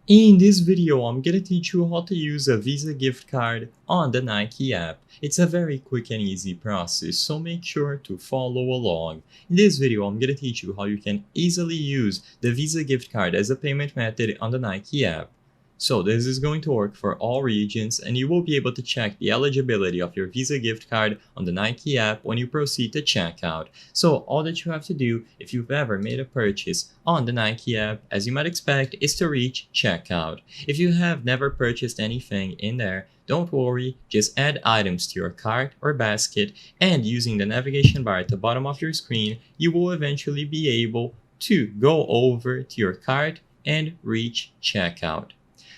In this video, I'm gonna teach you how to use a Visa gift card on the Nike app. It's a very quick and easy process, so make sure to follow along. In this video, I'm gonna teach you how you can easily use the Visa gift card as a payment method on the Nike app. So this is going to work for all regions, and you will be able to check the eligibility of your Visa gift card on the Nike app when you proceed to checkout. So all that you have to do if you've ever made a purchase on the Nike app, as you might expect, is to reach checkout. If you have never purchased anything in there, don't worry, just add items to your cart or basket, and using the navigation bar at the bottom of your screen, you will eventually be able to go over to your cart and reach checkout.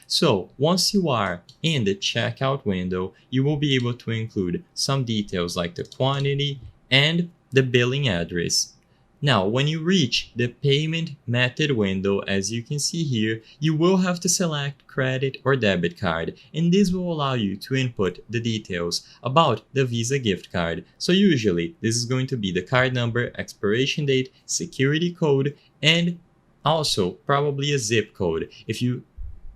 So once you are in the checkout window, you will be able to include some details like the quantity and the billing address. Now, when you reach the payment method window, as you can see here, you will have to select credit or debit card, and this will allow you to input the details about the Visa gift card. So usually, this is going to be the card number, expiration date, security code, and also probably a zip code. If you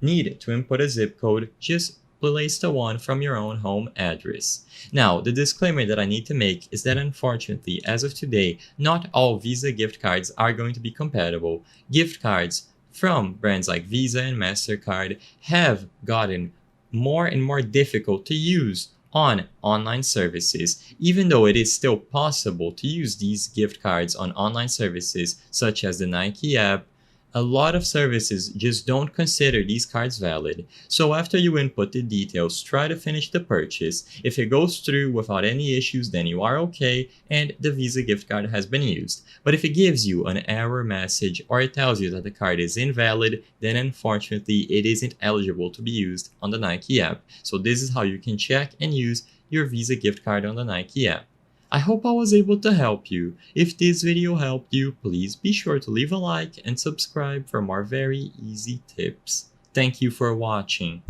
need to input a zip code, just place the one from your own home address. Now, the disclaimer that I need to make is that unfortunately, as of today, not all Visa gift cards are going to be compatible. Gift cards from brands like Visa and MasterCard have gotten more and more difficult to use on online services, even though it is still possible to use these gift cards on online services such as the Nike app. A lot of services just don't consider these cards valid. So after you input the details, try to finish the purchase. If it goes through without any issues, then you are okay and the Visa gift card has been used. But if it gives you an error message or it tells you that the card is invalid, then unfortunately it isn't eligible to be used on the Nike app. So this is how you can check and use your Visa gift card on the Nike app. I hope I was able to help you. If this video helped you, please be sure to leave a like and subscribe for more very easy tips. Thank you for watching.